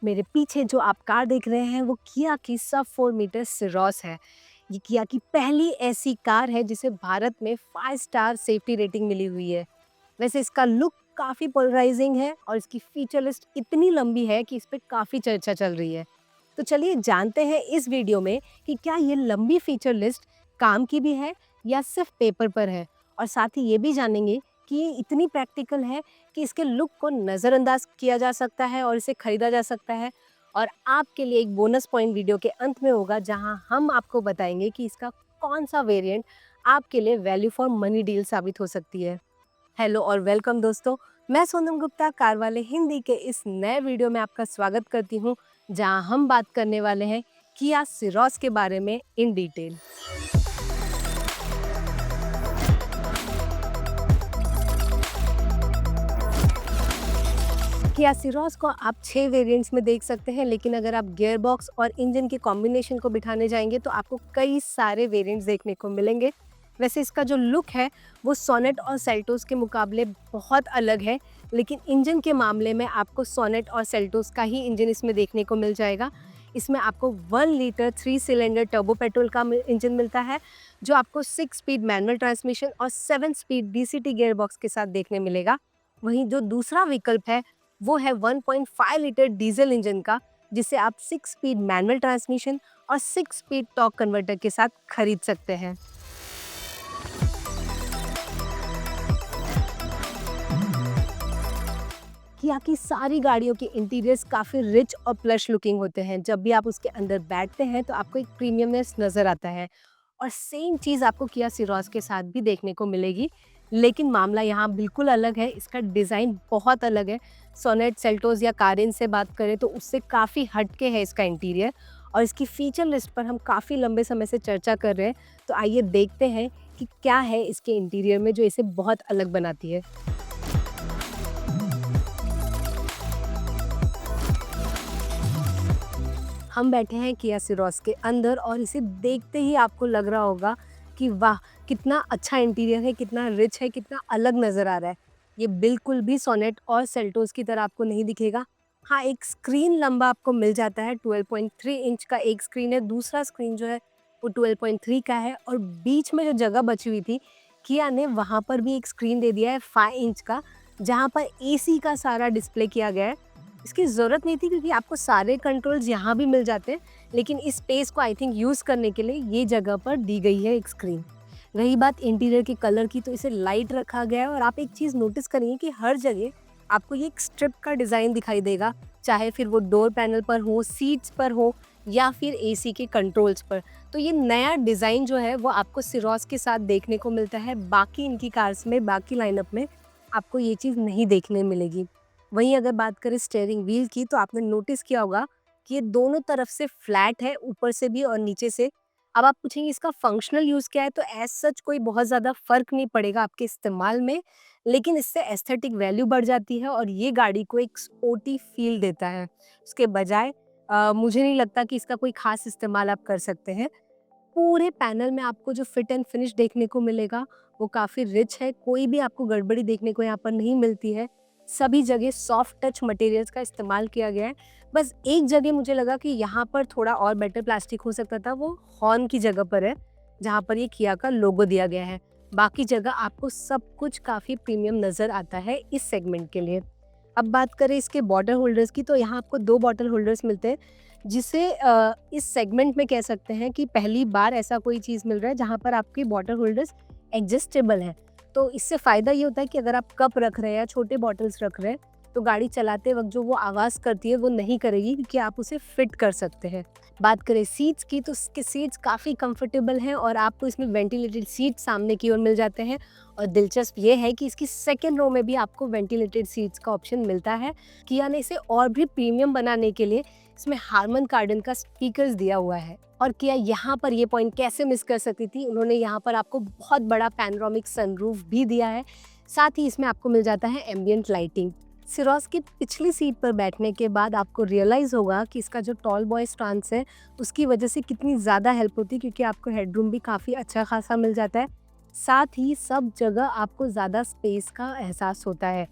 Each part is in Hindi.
मेरे पीछे जो आप कार देख रहे हैं वो किया की सब 4 मीटर सिरोस है। ये किया की पहली ऐसी कार है जिसे भारत में 5 स्टार सेफ्टी रेटिंग मिली हुई है। वैसे इसका लुक काफ़ी पोलराइजिंग है और इसकी फीचर लिस्ट इतनी लंबी है कि इस पे काफ़ी चर्चा चल रही है। तो चलिए जानते हैं इस वीडियो में कि क्या ये लंबी फीचर लिस्ट काम की भी है या सिर्फ पेपर पर है, और साथ ही ये भी जानेंगे कि ये इतनी प्रैक्टिकल है कि इसके लुक को नज़रअंदाज किया जा सकता है और इसे खरीदा जा सकता है। और आपके लिए एक बोनस पॉइंट वीडियो के अंत में होगा जहां हम आपको बताएंगे कि इसका कौन सा वेरिएंट आपके लिए वैल्यू फॉर मनी डील साबित हो सकती है। हेलो और वेलकम दोस्तों, मैं सोनम गुप्ता कार वाले हिंदी के इस नए वीडियो में आपका स्वागत करती हूं, जहां हम बात करने वाले हैं किया सिरोस के बारे में इन डिटेल। किया सिरोस को आप 6 वेरिएंट्स में देख सकते हैं, लेकिन अगर आप गियर बॉक्स और इंजन के कॉम्बिनेशन को बिठाने जाएंगे तो आपको कई सारे वेरिएंट्स देखने को मिलेंगे। वैसे इसका जो लुक है वो सोनेट और सेल्टोस के मुकाबले बहुत अलग है, लेकिन इंजन के मामले में आपको सोनेट और सेल्टोस का ही इंजन इसमें देखने को मिल जाएगा। इसमें आपको 1 लीटर 3 सिलेंडर टर्बो पेट्रोल का इंजन मिलता है, जो आपको 6 स्पीड मैनुअल ट्रांसमिशन और 7 स्पीड डीसीटी गियर बॉक्स के साथ देखने मिलेगा। वहीं जो दूसरा विकल्प है वो है 1.5 लीटर डीजल इंजन का, जिसे आप 6 स्पीड मैनुअल ट्रांसमिशन और 6 स्पीड टॉर्क कन्वर्टर के साथ खरीद सकते हैं। किया की सारी गाड़ियों के इंटीरियर्स काफ़ी रिच और प्लश लुकिंग होते हैं। जब भी आप उसके अंदर बैठते हैं तो आपको एक प्रीमियमनेस नज़र आता है, और सेम चीज़ आपको किया सिरोस के साथ भी देखने को मिलेगी। लेकिन मामला यहाँ बिल्कुल अलग है, इसका डिज़ाइन बहुत अलग है। सोनेट, सेल्टोस या कारिन से बात करें तो उससे काफ़ी हटके है इसका इंटीरियर, और इसकी फीचर लिस्ट पर हम काफ़ी लंबे समय से चर्चा कर रहे हैं। तो आइए देखते हैं कि क्या है इसके इंटीरियर में जो इसे बहुत अलग बनाती है। हम बैठे हैं किया सिरोस के अंदर, और इसे देखते ही आपको लग रहा होगा कि वाह, कितना अच्छा इंटीरियर है, कितना रिच है, कितना अलग नज़र आ रहा है। ये बिल्कुल भी सोनेट और सेल्टोस की तरह आपको नहीं दिखेगा। हाँ, एक स्क्रीन लंबा आपको मिल जाता है, 12.3 इंच का एक स्क्रीन है, दूसरा स्क्रीन जो है वो 12.3 का है, और बीच में जो जगह बची हुई थी किया ने वहाँ पर भी एक स्क्रीन दे दिया है 5 इंच का, जहाँ पर एसी का सारा डिस्प्ले किया गया है। इसकी ज़रूरत नहीं थी क्योंकि आपको सारे कंट्रोल्स यहाँ भी मिल जाते हैं, लेकिन इस स्पेस को आई थिंक यूज़ करने के लिए ये जगह पर दी गई है एक स्क्रीन। रही बात इंटीरियर के कलर की, तो इसे लाइट रखा गया है, और आप एक चीज़ नोटिस करेंगे कि हर जगह आपको ये एक स्ट्रिप का डिज़ाइन दिखाई देगा, चाहे फिर वो डोर पैनल पर हो, सीट्स पर हो, या फिर एसी के कंट्रोल्स पर। तो ये नया डिज़ाइन जो है वो आपको सिरोस के साथ देखने को मिलता है। बाकी इनकी कार्स में, बाकी लाइनअप में आपको ये चीज़ नहीं देखने मिलेगी। वहीं अगर बात करें स्टीयरिंग व्हील की, तो आपने नोटिस किया होगा कि ये दोनों तरफ से फ्लैट है, ऊपर से भी और नीचे से। अब आप पूछेंगे इसका फंक्शनल यूज़ क्या है, तो एज़ सच कोई बहुत ज़्यादा फ़र्क नहीं पड़ेगा आपके इस्तेमाल में, लेकिन इससे एस्थेटिक वैल्यू बढ़ जाती है और ये गाड़ी को एक स्पोर्टी फ़ील देता है। उसके बजाय मुझे नहीं लगता कि इसका कोई ख़ास इस्तेमाल आप कर सकते हैं। पूरे पैनल में आपको जो फिट एंड फिनिश देखने को मिलेगा वो काफ़ी रिच है, कोई भी आपको गड़बड़ी देखने को यहाँ पर नहीं मिलती है। सभी जगह सॉफ्ट टच मटेरियल्स का इस्तेमाल किया गया है। बस एक जगह मुझे लगा कि यहाँ पर थोड़ा और बेटर प्लास्टिक हो सकता था, वो हॉर्न की जगह पर है, जहाँ पर ये किया का लोगो दिया गया है। बाकी जगह आपको सब कुछ काफ़ी प्रीमियम नज़र आता है इस सेगमेंट के लिए। अब बात करें इसके बॉटल होल्डर्स की, तो यहाँ आपको 2 बॉटल होल्डर्स मिलते हैं, जिसे इस सेगमेंट में कह सकते हैं कि पहली बार ऐसा कोई चीज़ मिल रहा है जहाँ पर आपकी बॉटल होल्डर्स एडजस्टेबल हैं। तो इससे फ़ायदा ये होता है कि अगर आप कप रख रहे हैं या छोटे बॉटल्स रख रहे हैं, तो गाड़ी चलाते वक्त जो वो आवाज़ करती है वो नहीं करेगी, क्योंकि आप उसे फिट कर सकते हैं। बात करें सीट्स की, तो इसके सीट्स काफ़ी कंफर्टेबल हैं और आपको इसमें वेंटिलेटेड सीट सामने की ओर मिल जाते हैं। और दिलचस्प ये है कि इसकी सेकेंड रो में भी आपको वेंटिलेटेड सीट्स का ऑप्शन मिलता है। किया ने इसे और भी प्रीमियम बनाने के लिए इसमें हार्मन कार्डन का स्पीकर्स दिया हुआ है। और किया यहाँ पर ये पॉइंट कैसे मिस कर सकती थी, उन्होंने यहाँ पर आपको बहुत बड़ा पैनोरामिक सनरूफ भी दिया है। साथ ही इसमें आपको मिल जाता है एम्बियंट लाइटिंग। सिरोस की पिछली सीट पर बैठने के बाद आपको रियलाइज़ होगा कि इसका जो टॉल बॉय स्टांस है उसकी वजह से कितनी ज़्यादा हेल्प होती है, क्योंकि आपको हेडरूम भी काफ़ी अच्छा खासा मिल जाता है। साथ ही सब जगह आपको ज़्यादा स्पेस का एहसास होता है।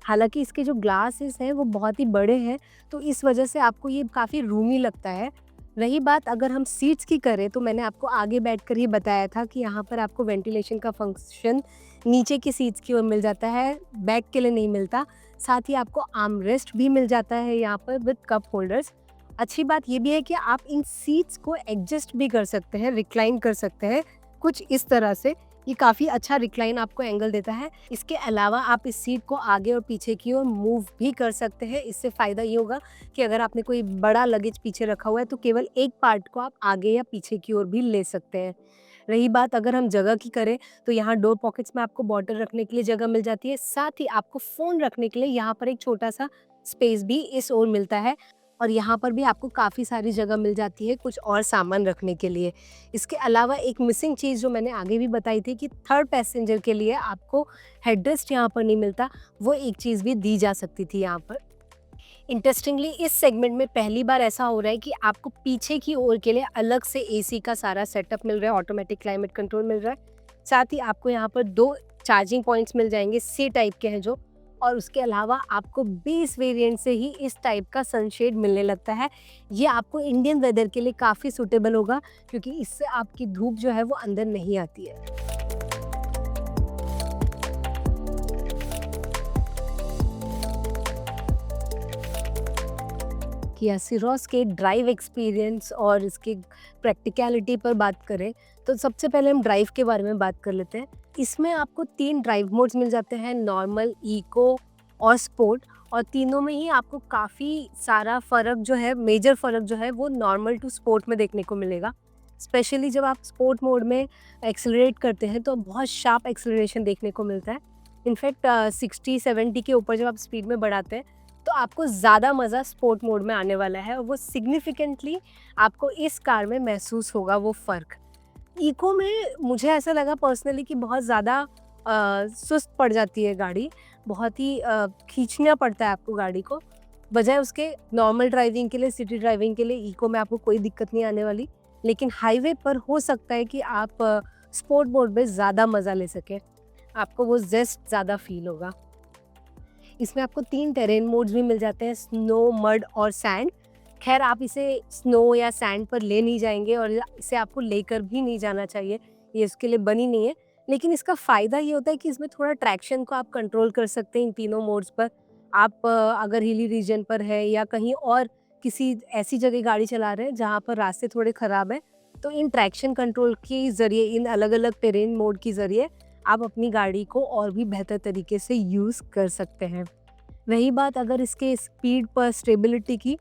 हालाँकि इसके जो ग्लासेस हैं वो बहुत ही बड़े हैं, तो इस वजह से आपको ये काफ़ी रूमी लगता है। रही बात अगर हम सीट्स की करें, तो मैंने आपको आगे बैठकर ही बताया था कि यहाँ पर आपको वेंटिलेशन का फंक्शन नीचे की सीट्स की ओर मिल जाता है, बैक के लिए नहीं मिलता। साथ ही आपको आर्म रेस्ट भी मिल जाता है यहाँ पर विद कप होल्डर्स। अच्छी बात ये भी है कि आप इन सीट्स को एडजस्ट भी कर सकते हैं, रिक्लाइन कर सकते हैं, कुछ इस तरह से। ये काफ़ी अच्छा रिक्लाइन आपको एंगल देता है। इसके अलावा आप इस सीट को आगे और पीछे की ओर मूव भी कर सकते हैं। इससे फ़ायदा ये होगा कि अगर आपने कोई बड़ा लगेज पीछे रखा हुआ है, तो केवल एक पार्ट को आप आगे या पीछे की ओर भी ले सकते हैं। रही बात अगर हम जगह की करें, तो यहाँ डोर पॉकेट्स में आपको बॉटल रखने के लिए जगह मिल जाती है। साथ ही आपको फ़ोन रखने के लिए यहाँ पर एक छोटा-सा स्पेस भी इस ओर मिलता है, और यहाँ पर भी आपको काफ़ी सारी जगह मिल जाती है कुछ और सामान रखने के लिए। इसके अलावा एक मिसिंग चीज़ जो मैंने आगे भी बताई थी कि थर्ड पैसेंजर के लिए आपको हेडरेस्ट यहाँ पर नहीं मिलता, वो एक चीज़ भी दी जा सकती थी यहाँ पर। इंटरेस्टिंगली इस सेगमेंट में पहली बार ऐसा हो रहा है कि आपको पीछे की ओर के लिए अलग से एसी का सारा सेटअप मिल रहा है, ऑटोमेटिक क्लाइमेट कंट्रोल मिल रहा है। साथ ही आपको यहाँ पर 2 चार्जिंग पॉइंट्स मिल जाएंगे, सी टाइप के हैं जो, और उसके अलावा आपको बेस वेरिएंट से ही इस टाइप का सनशेड मिलने लगता है। ये आपको इंडियन वेदर के लिए काफ़ी सूटेबल होगा, क्योंकि इससे आपकी धूप जो है वो अंदर नहीं आती है। किया सिरोस के ड्राइव एक्सपीरियंस और इसकी प्रैक्टिकलिटी पर बात करें, तो सबसे पहले हम ड्राइव के बारे में बात कर लेते हैं। इसमें आपको 3 ड्राइव मोड्स मिल जाते हैं, नॉर्मल, इको और स्पोर्ट, और तीनों में ही आपको काफ़ी सारा फ़र्क जो है, मेजर फ़र्क जो है वो नॉर्मल टू स्पोर्ट में देखने को मिलेगा। स्पेशली जब आप स्पोर्ट मोड में एक्सेलरेट करते हैं, तो बहुत शार्प एक्सेलरेशन देखने को मिलता है। इनफैक्ट 60-70 के ऊपर जब आप स्पीड में बढ़ाते हैं, तो आपको ज़्यादा मज़ा स्पोर्ट मोड में आने वाला है, और वो सिग्निफिकेंटली आपको इस कार में महसूस होगा वो फ़र्क। इको में मुझे ऐसा लगा पर्सनली कि बहुत ज़्यादा सुस्त पड़ जाती है गाड़ी, बहुत ही खींचना पड़ता है आपको गाड़ी को। बजाय उसके नॉर्मल ड्राइविंग के लिए, सिटी ड्राइविंग के लिए इको में आपको कोई दिक्कत नहीं आने वाली, लेकिन हाईवे पर हो सकता है कि आप स्पोर्ट मोड में ज़्यादा मज़ा ले सकें, आपको वो ज़ेस्ट ज़्यादा फील होगा। इसमें आपको 3 टेरेन मोड्स भी मिल जाते हैं, स्नो, मड और सैंड। खैर आप इसे स्नो या सैंड पर ले नहीं जाएंगे, और इसे आपको लेकर भी नहीं जाना चाहिए, ये इसके लिए बनी नहीं है। लेकिन इसका फ़ायदा ये होता है कि इसमें थोड़ा ट्रैक्शन को आप कंट्रोल कर सकते हैं इन तीनों मोड्स पर। आप अगर हिली रीजन पर है या कहीं और किसी ऐसी जगह गाड़ी चला रहे हैं जहाँ पर रास्ते थोड़े ख़राब हैं, तो इन ट्रैक्शन कंट्रोल के ज़रिए, इन अलग-अलग टेरेन मोड के ज़रिए आप अपनी गाड़ी को और भी बेहतर तरीके से यूज़ कर सकते हैं। रही बात अगर इसके स्पीड पर स्टेबिलिटी की,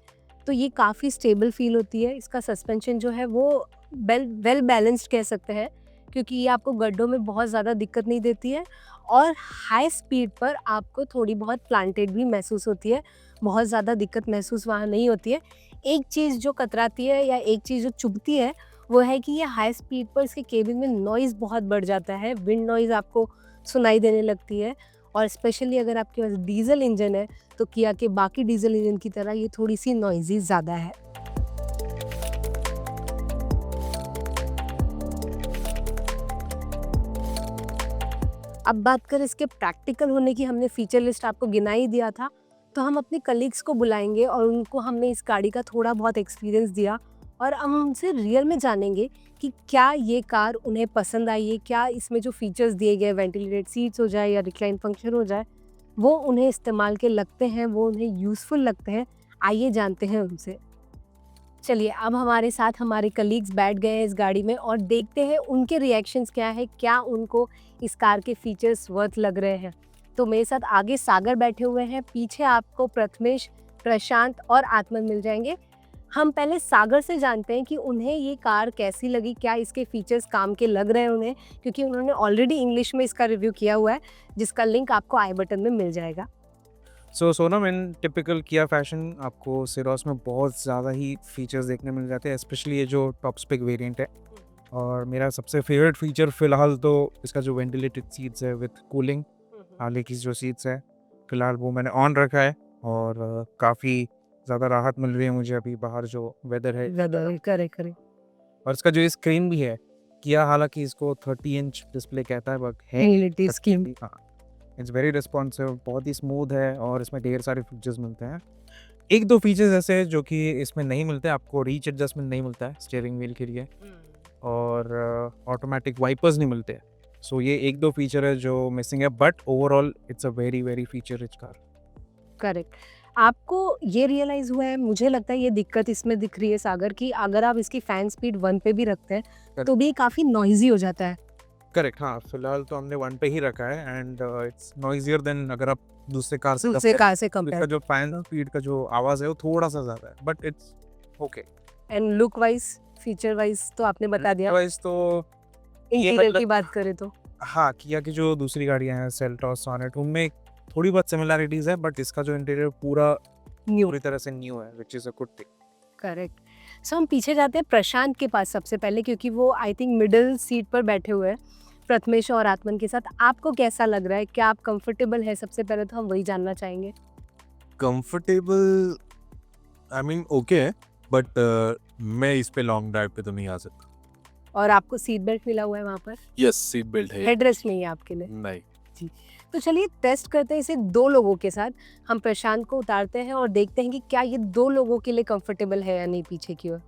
तो ये काफ़ी स्टेबल फील होती है। इसका सस्पेंशन जो है वो वेल बैलेंस्ड कह सकते हैं, क्योंकि ये आपको गड्ढों में बहुत ज़्यादा दिक्कत नहीं देती है, और हाई स्पीड पर आपको थोड़ी बहुत प्लांटेड भी महसूस होती है, बहुत ज़्यादा दिक्कत महसूस वहाँ नहीं होती है। एक चीज़ जो कतराती है या एक चीज़ जो चुभती है, वो है कि ये हाई स्पीड पर इसके केबिन में नॉइज़ बहुत बढ़ जाता है, विंड नॉइज़ आपको सुनाई देने लगती है, और स्पेशली अगर आपके पास डीजल इंजन है, तो किया के बाकी डीजल इंजन की तरह ये थोड़ी-सी नॉइज़ी ज़्यादा है। अब बात करें इसके प्रैक्टिकल होने की, हमने फीचर लिस्ट आपको गिना ही दिया था, तो हम अपने कलीग्स को बुलाएँगे और उनको हमने इस गाड़ी का थोड़ा बहुत एक्सपीरियंस दिया, और हम उनसे रियल में जानेंगे कि क्या ये कार उन्हें पसंद आई है, क्या इसमें जो फीचर्स दिए गए, वेंटिलेटेड सीट्स हो जाए या रिक्लाइन फंक्शन हो जाए, वो उन्हें इस्तेमाल के लगते हैं, वो उन्हें यूज़फुल लगते हैं। आइए जानते हैं उनसे। चलिए अब हमारे साथ हमारे कलीग्स बैठ गए हैं इस गाड़ी में, और देखते हैं उनके रिएक्शंस क्या है, क्या उनको इस कार के फीचर्स वर्थ लग रहे हैं। तो मेरे साथ आगे सागर बैठे हुए हैं, पीछे आपको प्रथमेश, प्रशांत और आत्मन मिल जाएंगे। हम पहले सागर से जानते हैं कि उन्हें ये कार कैसी लगी, क्या इसके फीचर्स काम के लग रहे हैं उन्हें, क्योंकि उन्होंने ऑलरेडी इंग्लिश में इसका रिव्यू किया हुआ है, जिसका लिंक आपको आई बटन में मिल जाएगा। सो सोनम, इन टिपिकल किया फैशन आपको सिरोस में बहुत ज़्यादा ही फीचर्स देखने मिल जाते हैं, स्पेशली ये जो टॉप स्पेक वेरिएंट है। और मेरा सबसे फेवरेट फीचर फ़िलहाल तो इसका जो वेंटिलेटेड सीट्स है विथ कूलिंग, आगे की जो सीट्स है फ़िलहाल वो मैंने ऑन रखा है, और काफ़ी ज़्यादा राहत मिल रही है मुझे अभी बाहर जो वेदर है। करे और इसका जो स्क्रीन भी है, किया हालांकि इसको 30 इंच डिस्प्ले कहता है, बट है रियलिटी स्कीम। 30, हाँ, इट्स वेरी रिस्पॉन्सिव, बहुत ही स्मूथ है और इसमें ढेर सारे फीचर्स मिलते हैं। एक दो फीचर्स ऐसे हैं जो कि इसमें नहीं मिलते, आपको रीच एडजस्टमेंट नहीं मिलता है स्टीयरिंग व्हील के लिए, और ऑटोमेटिक वाइपर्स नहीं मिलते। सो ये एक दो फीचर है जो मिसिंग है, but overall it's a very very feature rich car. Correct. आपको ये रियलाइज़ हुआ है, मुझे लगता है ये दिक्कत इसमें दिख रही है सागर, कि अगर आप इसकी फैन स्पीड 1 पे भी रखते हैं, तो करेक्ट। भी काफ़ी नॉइज़ी हो जाता है। करेक्ट, हाँ, फिलहाल तो हमने 1 पे ही रखा है एंड इट्स नॉइज़ियर देन अगर आप दूसरे कार से दूसरे कंपेयर, कार से इसका कंपेयर। जो फैन स्पीड का जो आवाज़ है वो थोड़ा-सा ज़्यादा है, but it's okay. And look wise, feature wise तो आपने बता दिया। अदरवाइज़ तो ये इंटीरियर मतलब की बात करें तो हाँ, किया की जो दूसरी गाड़ियाँ हैं सेल्टॉस, सोनेट, उनमें थोड़ी बहुत सिमिलैरिटीज़ है, बट इसका जो इंटीरियर न्यू। पूरी तरह से न्यू है, which is a good thing. Correct. So हम पीछे जाते हैं प्रशांत के पास सबसे पहले, क्योंकि वो आई थिंक मिडल सीट पर बैठे हुए हैं प्रथमेश और आत्मन के साथ। आपको कैसा लग रहा है? क्या आप कंफर्टेबल है? सबसे पहले तो हम वही जानना चाहेंगे। कंफर्टेबल, आई मीन ओके है, बट मैं इस पे लॉन्ग ड्राइव पे तो नहीं आ सकता। और आपको सीट बेल्ट मिला हुआ है वहाँ पर? यस, सीट बेल्ट है। हेडरेस्ट नहीं है आपके लिए? नहीं। तो चलिए टेस्ट करते हैं इसे 2 लोगों के साथ। हम प्रशांत को उतारते हैं और देखते हैं कि क्या ये 2 लोगों के लिए कंफर्टेबल है या नहीं पीछे की ओर।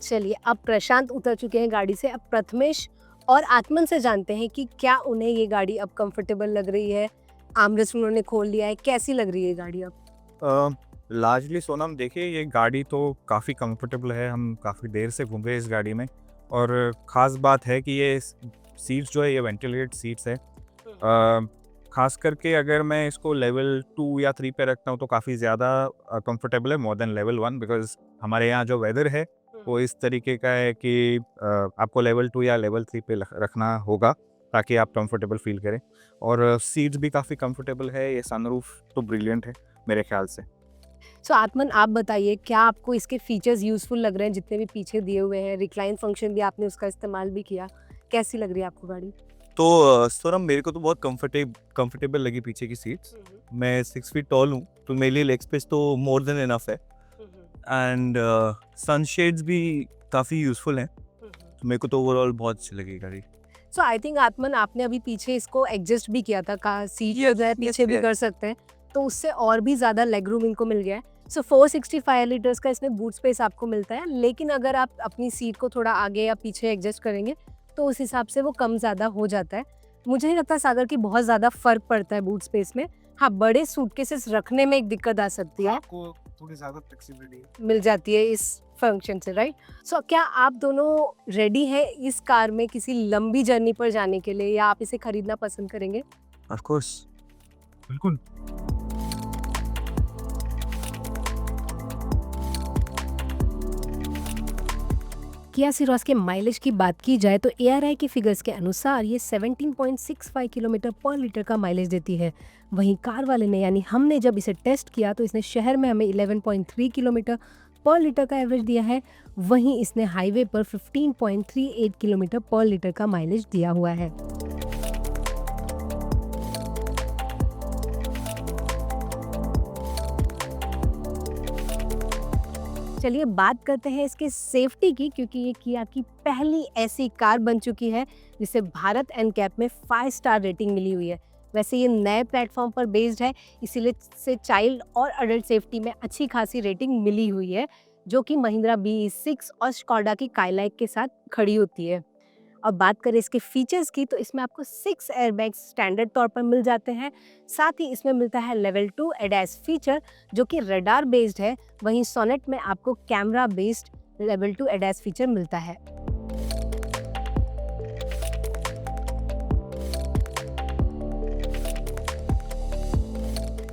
चलिए, अब प्रशांत उतर चुके हैं गाड़ी से। अब प्रथमेश और आत्मन से जानते हैं कि क्या उन्हें ये गाड़ी अब कंफर्टेबल लग रही है। आर्मरेस्ट उन्होंने खोल लिया है, कैसी लग रही है गाड़ी अब? लार्जली सोनम देखिए, ये गाड़ी तो काफ़ी कंफर्टेबल है, हम काफ़ी देर से घूम रहे हैं इस गाड़ी में, और ख़ास बात है कि ये सीट्स जो है ये वेंटिलेटेड सीट्स है। ख़ास करके अगर मैं इसको लेवल 2 या 3 पे रखता हूँ तो काफ़ी ज़्यादा कंफर्टेबल है, मोर देन लेवल 1, बिकॉज़ हमारे यहाँ जो वेदर है वो इस तरीके का है कि आपको लेवल 2 या लेवल 3 पे रखना होगा ताकि आप कंफर्टेबल फील करें, और सीट्स भी काफ़ी कंफर्टेबल है। ये सनरूफ तो ब्रिलियंट है मेरे ख्याल से। सो आत्मन, आप बताइए, क्या आपको इसके फीचर्स यूजफुल लग रहे हैं जितने भी पीछे दिए हुए हैं? रिक्लाइन फंक्शन भी आपने उसका इस्तेमाल भी किया। कैसी लग रही है आपको गाड़ी? तो सोनम मेरे को तो बहुत कंफर्टेबल लगी पीछे की सीट्स। मैं 6 फीट टॉल हूँ, तो मेरे लिए लेग स्पेस तो मोर देन इनफ है, एंड सनशेड्स भी काफ़ी यूज़फुल हैं, तो मेरे को तो ओवरऑल बहुत अच्छी लगी गाड़ी। सो आई थिंक आत्मन, आपने अभी पीछे इसको एडजस्ट भी किया था, का सीट जो है पीछे भी कर सकते हैं, तो उससे और भी ज़्यादा लेग रूम इनको मिल गया है। सो 465 लीटर्स का इसमें बूट स्पेस आपको मिलता है, लेकिन अगर आप अपनी सीट को थोड़ा आगे या पीछे एडजस्ट करेंगे तो उस हिसाब से वो कम ज़्यादा हो जाता है। मुझे नहीं लगता सागर की बहुत ज़्यादा फ़र्क पड़ता है बूट स्पेस में। हाँ, बड़े सूटकेसेस रखने में एक दिक्कत आ सकती है, आपको थोड़ी ज़्यादा फ्लेक्सिबिलिटी मिल जाती है इस फंक्शन से, राइट? सो क्या आप दोनों रेडी हैं इस कार में किसी लंबी जर्नी पर जाने के लिए, या आप इसे खरीदना पसंद करेंगे? Of course. बिल्कुल। किया सिरोस के माइलेज की बात की जाए तो ARI के फिगर्स के अनुसार ये 17.65 किलोमीटर पर लीटर का माइलेज देती है। वहीं कार वाले ने, यानी हमने जब इसे टेस्ट किया तो इसने शहर में हमें 11.3 किलोमीटर पर लीटर का एवरेज दिया है। वहीं इसने हाईवे पर 15.38 किलोमीटर पर लीटर का माइलेज दिया हुआ है। चलिए बात करते हैं इसके सेफ्टी की, क्योंकि ये किया की पहली ऐसी कार बन चुकी है जिसे भारत एनकैप में 5 स्टार रेटिंग मिली हुई है। वैसे ये नए प्लेटफॉर्म पर बेस्ड है, इसीलिए इसे चाइल्ड और अडल्ट सेफ्टी में अच्छी खासी रेटिंग मिली हुई है, जो कि महिंद्रा BE6 और स्कोडा की काइलाइक के साथ खड़ी होती है। अब बात करें इसके फीचर्स की, तो इसमें आपको 6 एयरबैग्स स्टैंडर्ड तौर पर मिल जाते हैं। साथ ही इसमें मिलता है लेवल 2 एडास फीचर, जो कि रडार बेस्ड है। वहीं सोनेट में आपको camera based level 2 ADAS feature मिलता है।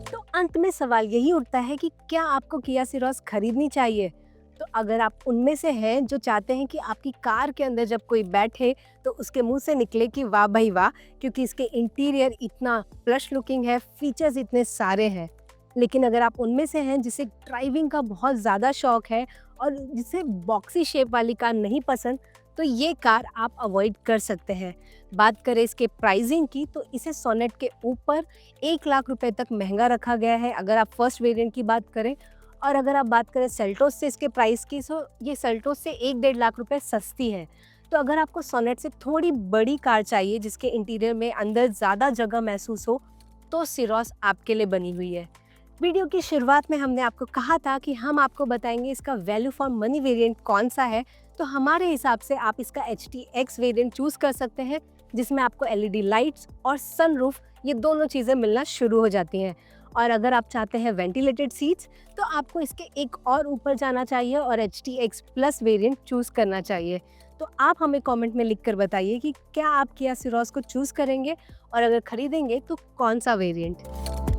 तो अंत में सवाल यही उठता है कि क्या आपको किया सिरोस खरीदनी चाहिए? तो अगर आप उनमें से हैं जो चाहते हैं कि आपकी कार के अंदर जब कोई बैठे तो उसके मुंह से निकले कि वाह भाई वाह, क्योंकि इसके इंटीरियर इतना प्लश लुकिंग है, फीचर्स इतने सारे हैं। लेकिन अगर आप उनमें से हैं जिसे ड्राइविंग का बहुत ज़्यादा शौक है और जिसे बॉक्सी शेप वाली कार नहीं पसंद, तो ये कार आप अवॉइड कर सकते हैं। बात करें इसके प्राइसिंग की, तो इसे सोनेट के ऊपर 1 लाख रुपए तक महंगा रखा गया है अगर आप फर्स्ट वेरिएंट की बात करें। और अगर आप बात करें सेल्टोस से इसके प्राइस की, तो ये सेल्टोस से 1-1.5 लाख रुपए सस्ती है। तो अगर आपको सोनेट से थोड़ी बड़ी कार चाहिए जिसके इंटीरियर में अंदर ज़्यादा जगह महसूस हो, तो सिरोस आपके लिए बनी हुई है। वीडियो की शुरुआत में हमने आपको कहा था कि हम आपको बताएंगे इसका वैल्यू फॉर मनी वेरिएंट कौन सा है, तो हमारे हिसाब से आप इसका HTX वेरिएंट चूज कर सकते हैं, जिसमें आपको LED लाइट्स और सनरूफ ये दोनों चीज़ें मिलना शुरू हो जाती हैं। और अगर आप चाहते हैं वेंटिलेटेड सीट्स, तो आपको इसके एक और ऊपर जाना चाहिए और HTX प्लस वेरिएंट चूज करना चाहिए। तो आप हमें कमेंट में लिखकर बताइए कि क्या आप किया सिरोस को चूज करेंगे और अगर खरीदेंगे तो कौन सा वेरिएंट।